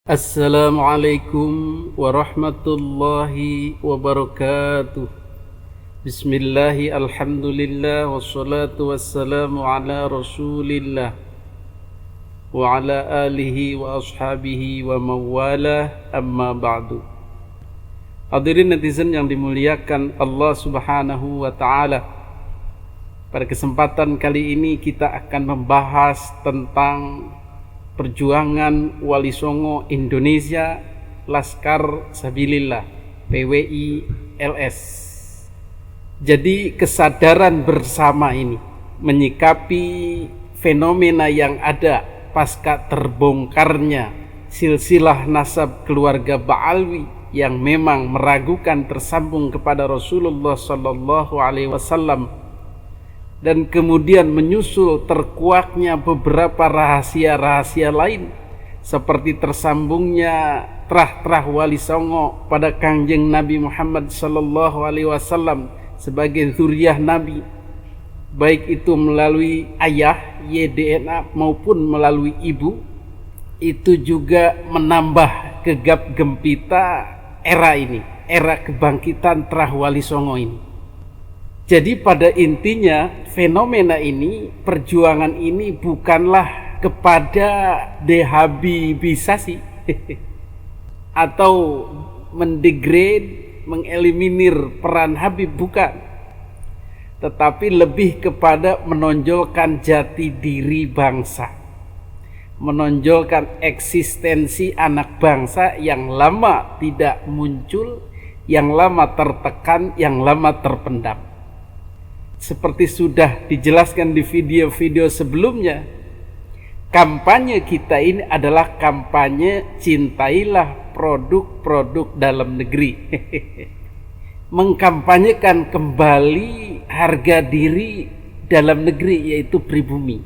Assalamualaikum warahmatullahi wabarakatuh. Bismillahi alhamdulillah wassalatu wassalamu ala rasulillah wa ala alihi wa ashabihi wa mawalah, amma ba'du. Hadirin netizen yang dimuliakan Allah subhanahu wa ta'ala, pada kesempatan kali ini kita akan membahas tentang perjuangan Wali Songo Indonesia Laskar Sabilillah PWI LS. Jadi kesadaran bersama ini menyikapi fenomena yang ada pasca terbongkarnya silsilah nasab keluarga Ba'alwi yang memang meragukan tersambung kepada Rasulullah sallallahu alaihi wasallam, dan kemudian menyusul terkuaknya beberapa rahasia-rahasia lain seperti tersambungnya terah-terah Wali Songo pada Kangjeng Nabi Muhammad sallallahu alaihi wasallam sebagai zuriyah Nabi, baik itu melalui ayah YDNA maupun melalui ibu. Itu juga menambah gegap gempita era ini, era kebangkitan terah Wali Songo ini. Jadi pada intinya fenomena ini, perjuangan ini bukanlah kepada dehabibisasi atau mendegrade, mengeliminir peran Habib, bukan. Tetapi lebih kepada menonjolkan jati diri bangsa, menonjolkan eksistensi anak bangsa yang lama tidak muncul, yang lama tertekan, yang lama terpendam. Seperti sudah dijelaskan di video-video sebelumnya, kampanye kita ini adalah kampanye cintailah produk-produk dalam negeri. Mengkampanyekan kembali harga diri dalam negeri, yaitu pribumi.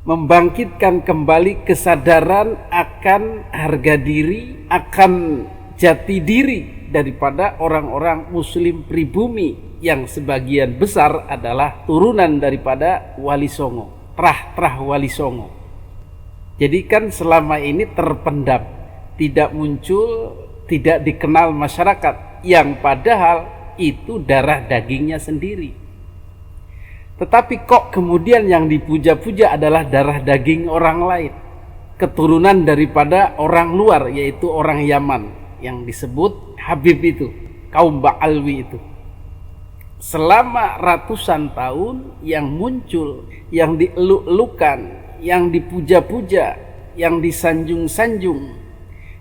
Membangkitkan kembali kesadaran akan harga diri, akan jati diri daripada orang-orang muslim pribumi yang sebagian besar adalah turunan daripada Wali Songo, terah-terah Wali Songo. Jadi kan selama ini terpendam, tidak muncul, tidak dikenal masyarakat, yang padahal itu darah dagingnya sendiri. Tetapi kok kemudian yang dipuja-puja adalah darah daging orang lain, keturunan daripada orang luar, yaitu orang Yaman yang disebut Habib itu, kaum Ba'alwi itu. Selama ratusan tahun yang muncul, yang dieluk-elukan, yang dipuja-puja, yang disanjung-sanjung,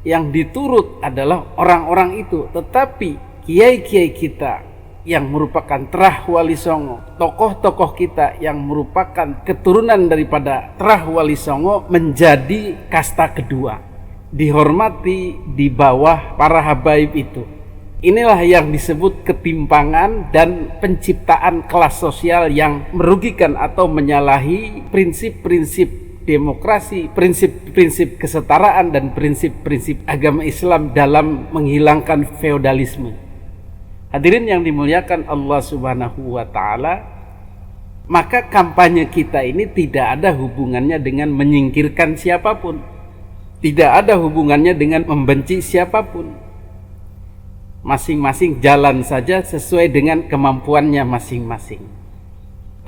yang diturut adalah orang-orang itu. Tetapi kiai-kiai kita yang merupakan terah Wali Songo, tokoh-tokoh kita yang merupakan keturunan daripada terah Wali Songo menjadi kasta kedua, dihormati di bawah para habaib itu. Inilah yang disebut ketimpangan dan penciptaan kelas sosial yang merugikan atau menyalahi prinsip-prinsip demokrasi, prinsip-prinsip kesetaraan, dan prinsip-prinsip agama Islam dalam menghilangkan feodalisme. Hadirin yang dimuliakan Allah subhanahu wa ta'ala, maka kampanye kita ini tidak ada hubungannya dengan menyingkirkan siapapun, tidak ada hubungannya dengan membenci siapapun. Masing-masing jalan saja sesuai dengan kemampuannya masing-masing.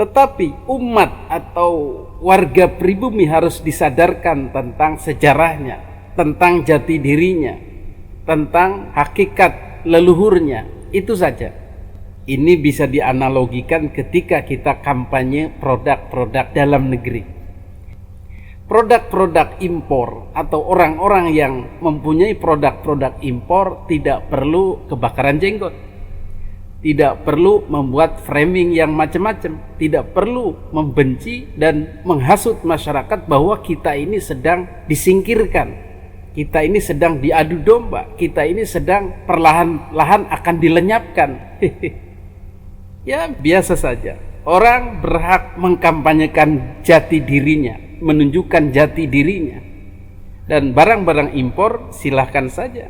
Tetapi umat atau warga pribumi harus disadarkan tentang sejarahnya, tentang jati dirinya, tentang hakikat leluhurnya. Itu saja. Ini bisa dianalogikan ketika kita kampanye produk-produk dalam negeri. Produk-produk impor atau orang-orang yang mempunyai produk-produk impor tidak perlu kebakaran jenggot, tidak perlu membuat framing yang macam-macam, tidak perlu membenci dan menghasut masyarakat bahwa kita ini sedang disingkirkan, kita ini sedang diadu domba, kita ini sedang perlahan-lahan akan dilenyapkan. Ya, biasa saja. Orang berhak mengkampanyekan jati dirinya, menunjukkan jati dirinya, dan barang-barang impor silahkan saja.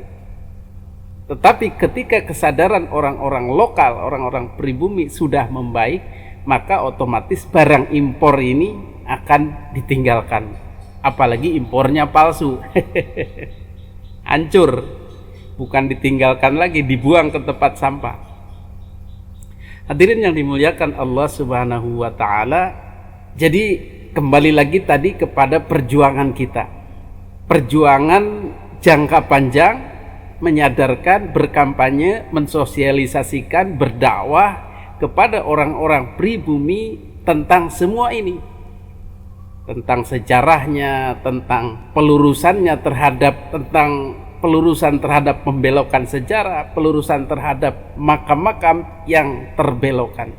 Tetapi ketika kesadaran orang-orang lokal, orang-orang pribumi sudah membaik, maka otomatis barang impor ini akan ditinggalkan, apalagi impornya palsu. Hancur, bukan ditinggalkan lagi, dibuang ke tempat sampah. Hadirin yang dimuliakan Allah Subhanahu wa taala, jadi kembali lagi tadi kepada perjuangan kita. Perjuangan jangka panjang, menyadarkan, berkampanye, mensosialisasikan, berdakwah kepada orang-orang pribumi tentang semua ini. Tentang sejarahnya, tentang pelurusannya pelurusan terhadap pembelokan sejarah, pelurusan terhadap makam-makam yang terbelokkan.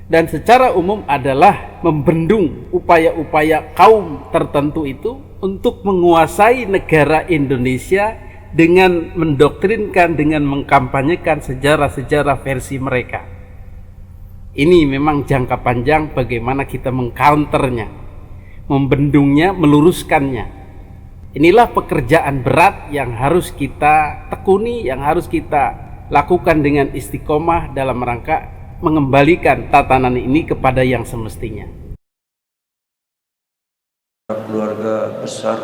Dan secara umum adalah membendung upaya-upaya kaum tertentu itu untuk menguasai negara Indonesia dengan mendoktrinkan, dengan mengkampanyekan sejarah-sejarah versi mereka. Ini memang jangka panjang bagaimana kita mengcounternya, membendungnya, meluruskannya. Inilah pekerjaan berat yang harus kita tekuni, yang harus kita lakukan dengan istiqomah dalam rangka mengembalikan tatanan ini kepada yang semestinya. Keluarga besar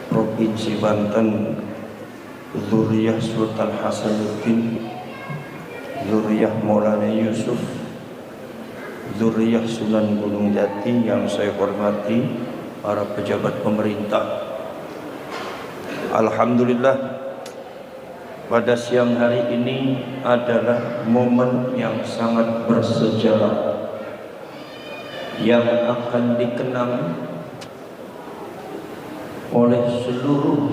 Provinsi Banten, Zuriyah Sultan Hasanuddin, Zuriyah Maulana Yusuf, Zuriyah Sunan Gunung Jati yang saya hormati, para pejabat pemerintah. Alhamdulillah, pada siang hari ini adalah momen yang sangat bersejarah yang akan dikenang oleh seluruh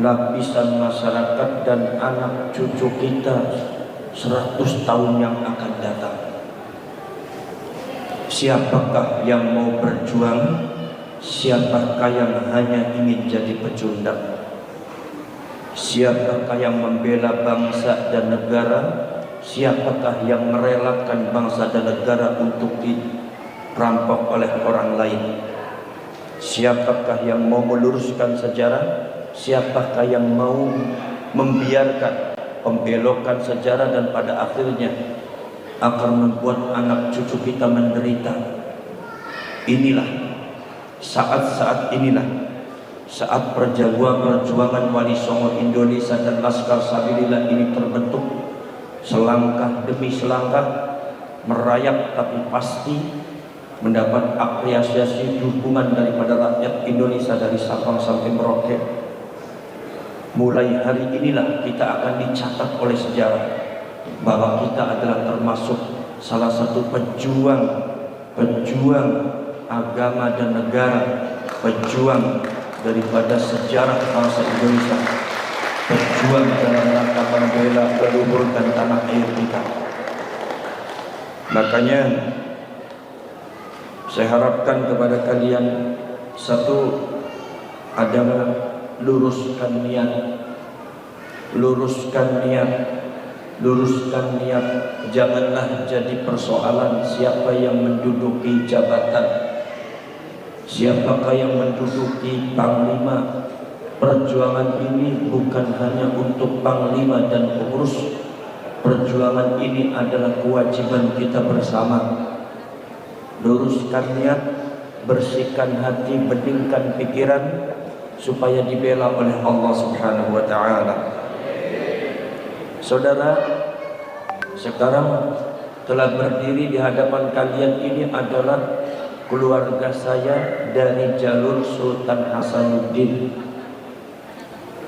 lapisan masyarakat dan anak cucu kita 100 tahun yang akan datang. Siapakah yang mau berjuang? Siapakah yang hanya ingin jadi pecundang? Siapakah yang membela bangsa dan negara? Siapakah yang merelakan bangsa dan negara untuk dirampok oleh orang lain? Siapakah yang mau meluruskan sejarah? Siapakah yang mau membiarkan pembelokan sejarah dan pada akhirnya akan membuat anak cucu kita menderita? Inilah saat-saat inilah, saat perjuangan Wali Songo Indonesia dan Laskar Sabilillah ini terbentuk, selangkah demi selangkah, merayap tapi pasti mendapat apresiasi dukungan daripada rakyat Indonesia dari Sabang sampai Merauke. Mulai hari inilah kita akan dicatat oleh sejarah bahwa kita adalah termasuk salah satu pejuang agama dan negara, pejuang daripada sejarah bangsa Indonesia, pejuang dalam rangka membela leluhur dan tanah air kita. Makanya saya harapkan kepada kalian, satu adalah luruskan niat, janganlah jadi persoalan siapa yang menduduki jabatan, siapakah yang menduduki panglima. Perjuangan ini bukan hanya untuk panglima dan pengurus. Perjuangan ini adalah kewajiban kita bersama. Luruskan niat, bersihkan hati, beningkan pikiran supaya dibela oleh Allah Subhanahu wa taala. Saudara, sekarang telah berdiri di hadapan kalian ini adalah keluarga saya dari jalur Sultan Hasanuddin.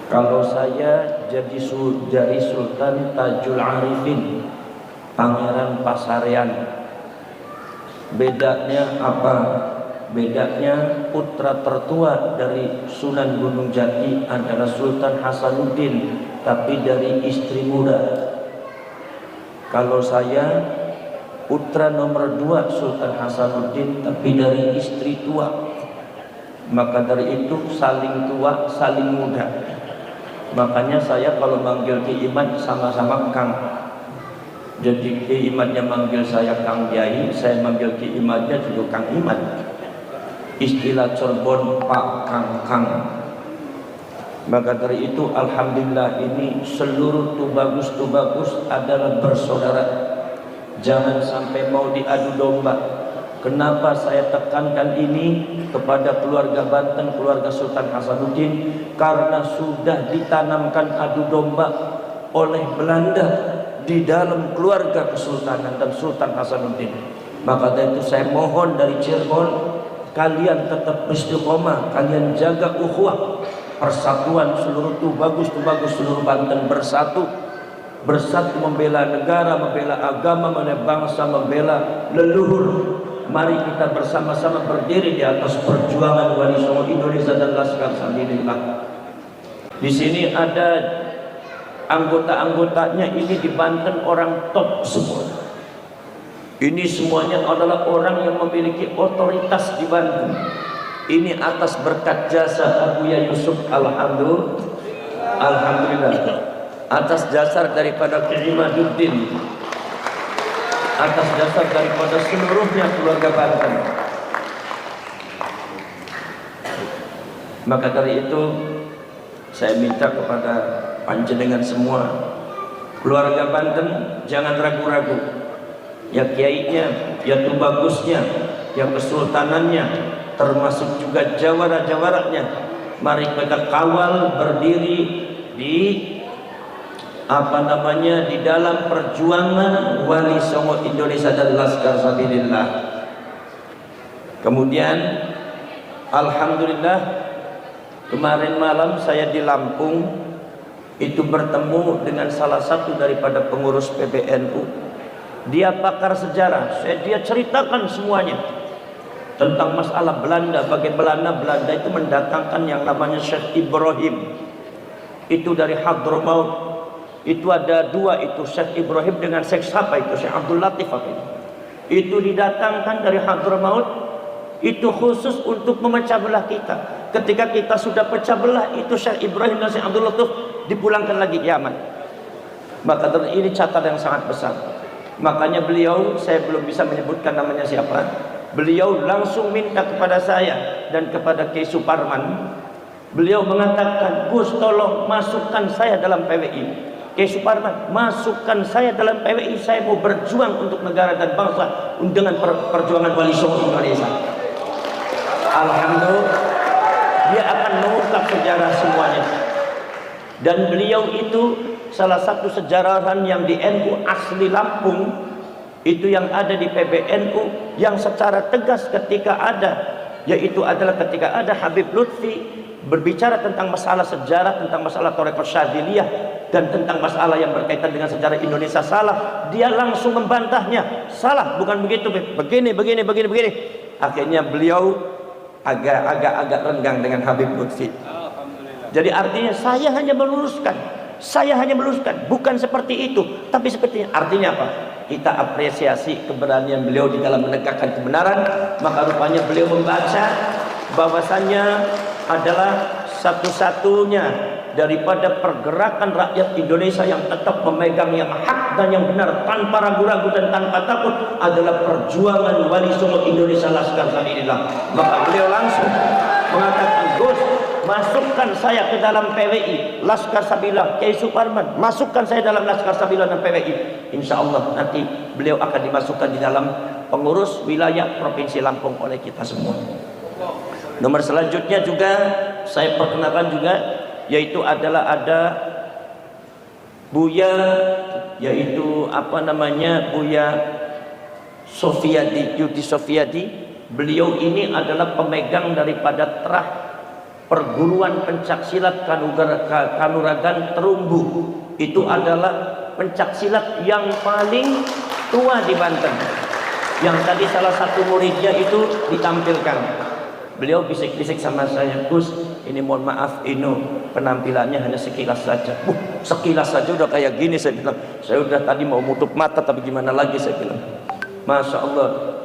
Kalau saya jadi dari Sultan Tajul Arifin, Pangeran Pasarean. Bedanya apa? Bedanya putra tertua dari Sunan Gunung Jati adalah Sultan Hasanuddin, tapi dari istri muda. Kalau saya putra nomor 2 Sultan Hasanuddin, tapi dari istri tua. Maka dari itu saling tua, saling muda. Makanya saya kalau manggil Ki Iman sama-sama Kang. Jadi Ki Imannya manggil saya Kang Yai, saya manggil Ki Imannya juga Kang Iman. Istilah Cirebon Pak Kang. Maka dari itu alhamdulillah ini seluruh tubagus adalah bersaudara. Jangan sampai mau diadu domba. Kenapa saya tekankan ini kepada keluarga Banten, keluarga Sultan Hasanuddin? Karena sudah ditanamkan adu domba oleh Belanda di dalam keluarga kesultanan dan Sultan Hasanuddin. Maka dari itu saya mohon dari Cirebon, kalian tetap istiqomah, kalian jaga ukhuwah, persatuan seluruh tuh bagus seluruh Banten bersatu membela negara, membela agama, membela bangsa, membela leluhur. Mari kita bersama-sama berdiri di atas perjuangan Wali Songo Indonesia dan Laskar Sabilillah. Di sini ada anggota-anggotanya, ini di Banten orang top semua. Ini semuanya adalah orang yang memiliki otoritas di Banten. Ini atas berkat jasa Abuya Yusuf, alhamdulillah. Atas dasar daripada Kirimaduddin, atas dasar daripada seluruhnya keluarga Banten. Maka dari itu saya minta kepada panjenengan semua, keluarga Banten, jangan ragu-ragu. Ya kiainya, ya tubagusnya, ya kesultanannya, termasuk juga jawara-jawaranya. Mari kita kawal berdiri di di dalam perjuangan Wali Songo Indonesia dan Laskar Sabilillah. Kemudian alhamdulillah kemarin malam saya di Lampung itu bertemu dengan salah satu daripada pengurus PBNU. Dia pakar sejarah, dia ceritakan semuanya tentang masalah Belanda, bagaimana Belanda itu mendatangkan yang namanya Syekh Ibrahim itu dari Hadramaut. Itu ada dua, itu Syekh Ibrahim dengan Syekh siapa itu, Syekh Abdul Latif itu didatangkan dari Hadramaut, itu khusus untuk memecah belah kita. Ketika kita sudah pecah belah, itu Syekh Ibrahim dan Syekh Abdul Latif dipulangkan lagi ke Yaman. Maka ini catatan yang sangat besar. Makanya beliau, saya belum bisa menyebutkan namanya siapa, beliau langsung minta kepada saya dan kepada Kiai Suparman. Beliau mengatakan, Gus tolong masukkan saya dalam PWI. Kiai Suparman, masukkan saya dalam PWI, saya mau berjuang untuk negara dan bangsa dengan perjuangan Wali Songo Indonesia. Alhamdulillah, dia akan mengungkap sejarah semuanya. Dan beliau itu salah satu sejarawan yang di NU asli Lampung, itu yang ada di PBNU, yang secara tegas ketika ada, yaitu adalah ketika ada Habib Lutfi berbicara tentang masalah sejarah, tentang masalah Thariqah Syadziliyah, dan tentang masalah yang berkaitan dengan sejarah Indonesia salah, dia langsung membantahnya. Salah, bukan begitu, begini. Akhirnya beliau agak renggang dengan Habib Lutfi. Jadi artinya saya hanya meluruskan, bukan seperti itu, tapi seperti artinya apa? Kita apresiasi keberanian beliau di dalam menegakkan kebenaran. Maka rupanya beliau membaca bahwasannya adalah satu-satunya daripada pergerakan rakyat Indonesia yang tetap memegang yang hak dan yang benar tanpa ragu-ragu dan tanpa takut adalah perjuangan Wali Songo Indonesia Laskar Sabilillah. Maka beliau langsung mengatakan, Gus, masukkan saya ke dalam PWI Laskar Sabilillah. Kiai Suparman, masukkan saya dalam Laskar Sabilillah dan PWI. Insya Allah nanti beliau akan dimasukkan di dalam pengurus wilayah Provinsi Lampung oleh kita semua. Nomor selanjutnya juga saya perkenalkan juga, yaitu adalah ada Buya, yaitu Buya Sofiadi, Yudi Sofiadi. Beliau ini adalah pemegang daripada terah perguruan pencaksilat Kanuragan Terumbu. Itu adalah pencaksilat yang paling tua di Banten. Yang tadi salah satu muridnya itu ditampilkan. Beliau bisik-bisik sama saya, Gus, ini mohon maaf, penampilannya hanya sekilas saja. Sekilas saja udah kayak gini, saya bilang. Saya udah tadi mau nutup mata, tapi gimana lagi, saya bilang. Masya Allah.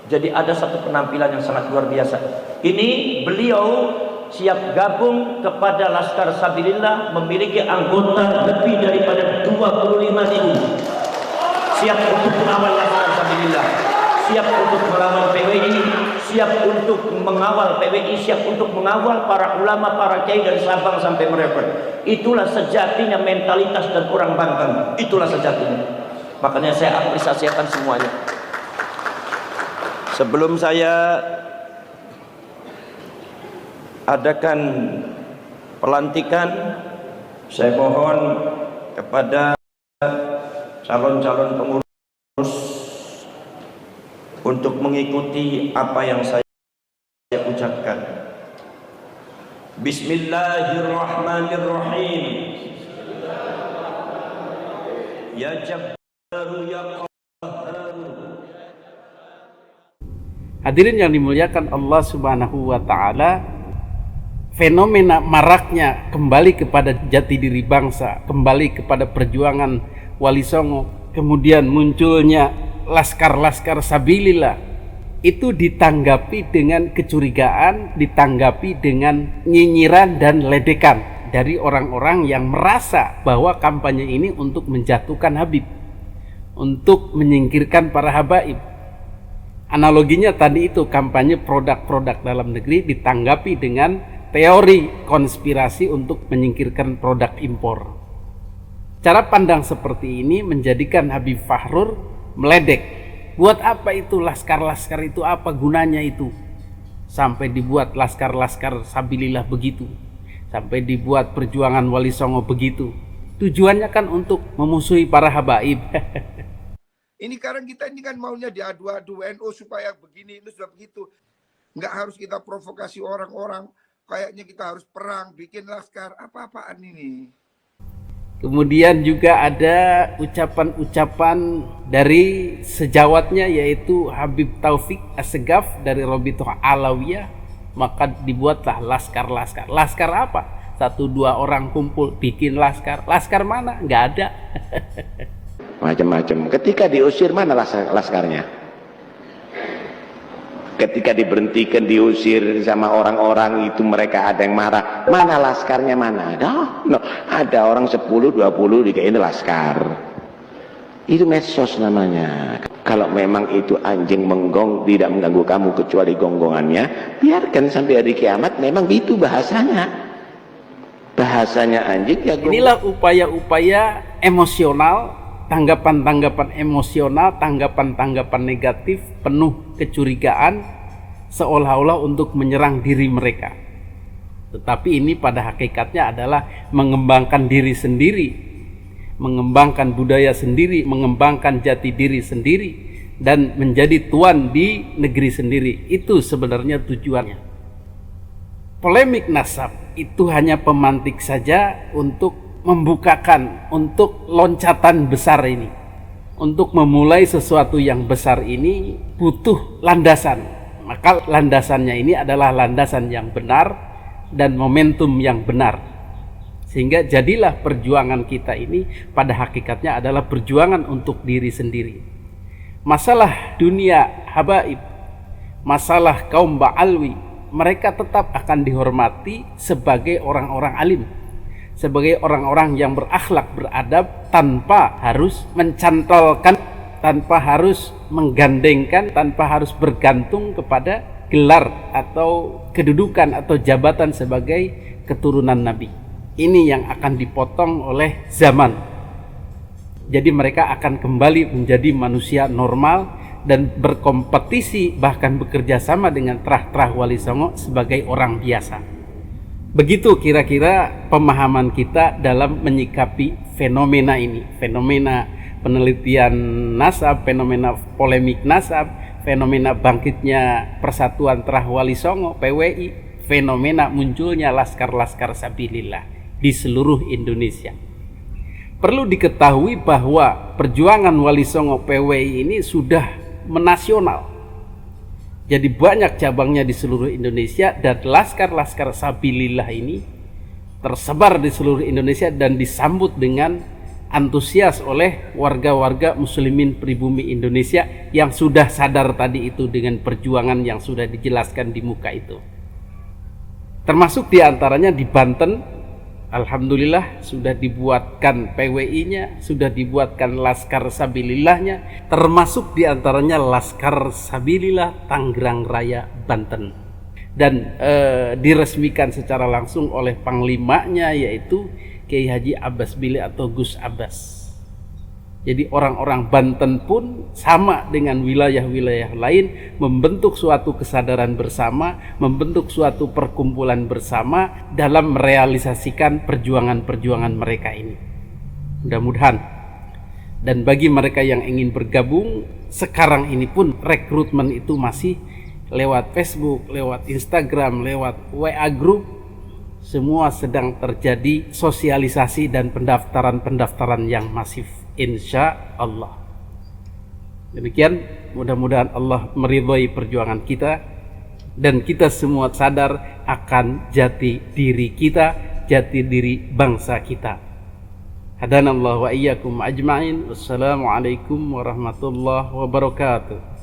Jadi ada satu penampilan yang sangat luar biasa. Ini beliau siap gabung kepada Laskar Sabilillah, memiliki anggota lebih daripada 25.000. Siap untuk mengawal Laskar Sabilillah, siap untuk melawan PWI, siap untuk mengawal PWI, siap untuk mengawal para ulama, para kiai dari Sabang sampai Merauke. Itulah sejatinya mentalitas dan orang Banten. Itulah sejatinya. Makanya saya apresiasikan semuanya. Sebelum saya adakan pelantikan, saya mohon kepada calon-calon pengurus untuk mengikuti apa yang saya ucapkan. Bismillahirrahmanirrahim. Ya Jabbaru ya Qahharu. Hadirin yang dimuliakan Allah Subhanahu wa taala, fenomena maraknya kembali kepada jati diri bangsa, kembali kepada perjuangan Wali Songo, kemudian munculnya laskar-laskar sabilillah, itu ditanggapi dengan kecurigaan, ditanggapi dengan nyinyiran dan ledekan dari orang-orang yang merasa bahwa kampanye ini untuk menjatuhkan Habib, untuk menyingkirkan para habaib. Analoginya tadi itu, kampanye produk-produk dalam negeri ditanggapi dengan teori konspirasi untuk menyingkirkan produk impor. Cara pandang seperti ini menjadikan Habib Fahrur meledek. Buat apa itu laskar-laskar itu, apa gunanya itu? Sampai dibuat laskar-laskar sabilillah begitu, sampai dibuat perjuangan Wali Songo begitu. Tujuannya kan untuk memusuhi para habaib. Ini karena kita ini kan maunya diadu-adu NU supaya begini, itu sudah begitu. Nggak harus kita provokasi orang-orang. Kayaknya kita harus perang, bikin laskar, apa-apaan ini. Kemudian juga ada ucapan-ucapan dari sejawatnya, yaitu Habib Taufik Assegaf dari Robitoh Alawiyah. Maka dibuatlah laskar-laskar. Laskar apa? 1-2 orang kumpul bikin laskar. Laskar mana? Nggak ada. Macam-macam. Ketika diusir, mana laskarnya? Ketika diberhentikan, diusir sama orang-orang itu, mereka ada yang marah, mana laskarnya, mana ada? No. Ada orang 10-20 dikaini laskar. Itu medsos namanya. Kalau memang itu anjing menggong tidak mengganggu kamu kecuali gonggongannya, biarkan sampai hari kiamat. Memang itu bahasanya anjing ya. Inilah upaya-upaya emosional, tanggapan-tanggapan emosional, tanggapan-tanggapan negatif, penuh kecurigaan, seolah-olah untuk menyerang diri mereka. Tetapi ini pada hakikatnya adalah mengembangkan diri sendiri, mengembangkan budaya sendiri, mengembangkan jati diri sendiri, dan menjadi tuan di negeri sendiri. Itu sebenarnya tujuannya. Polemik nasab itu hanya pemantik saja untuk membukakan, untuk loncatan besar ini. Untuk memulai sesuatu yang besar ini butuh landasan. Maka landasannya ini adalah landasan yang benar dan momentum yang benar. Sehingga jadilah perjuangan kita ini pada hakikatnya adalah perjuangan untuk diri sendiri. Masalah dunia habaib, masalah kaum ba'alwi, mereka tetap akan dihormati sebagai orang-orang alim, sebagai orang-orang yang berakhlak, beradab, tanpa harus mencantolkan, tanpa harus menggandengkan, tanpa harus bergantung kepada gelar atau kedudukan atau jabatan sebagai keturunan Nabi. Ini yang akan dipotong oleh zaman. Jadi mereka akan kembali menjadi manusia normal dan berkompetisi, bahkan bekerja sama dengan terah-terah Wali Songo sebagai orang biasa. Begitu kira-kira pemahaman kita dalam menyikapi fenomena ini, fenomena penelitian nasab, fenomena polemik nasab, fenomena bangkitnya Persatuan Terah Wali Songo PWI, fenomena munculnya laskar-laskar sabilillah di seluruh Indonesia. Perlu diketahui bahwa perjuangan Wali Songo PWI ini sudah menasional. Jadi banyak cabangnya di seluruh Indonesia, dan laskar-laskar sabilillah ini tersebar di seluruh Indonesia dan disambut dengan antusias oleh warga-warga muslimin pribumi Indonesia yang sudah sadar tadi itu dengan perjuangan yang sudah dijelaskan di muka itu. Termasuk diantaranya di Banten, alhamdulillah sudah dibuatkan PWI-nya, sudah dibuatkan laskar sabilillahnya, termasuk diantaranya laskar sabilillah Tangerang Raya, Banten, dan diresmikan secara langsung oleh panglimanya, yaitu Kiai Haji Abbas Bile atau Gus Abbas. Jadi orang-orang Banten pun sama dengan wilayah-wilayah lain membentuk suatu kesadaran bersama, membentuk suatu perkumpulan bersama dalam merealisasikan perjuangan-perjuangan mereka ini. Mudah-mudahan. Dan bagi mereka yang ingin bergabung, sekarang ini pun rekrutmen itu masih lewat Facebook, lewat Instagram, lewat WA group. Semua sedang terjadi sosialisasi dan pendaftaran-pendaftaran yang masif, insya Allah. Demikian, mudah-mudahan Allah meridhai perjuangan kita dan kita semua sadar akan jati diri kita, jati diri bangsa kita. Hadanallahu wa iyyakum ajma'in. Wassalamualaikum warahmatullahi wabarakatuh.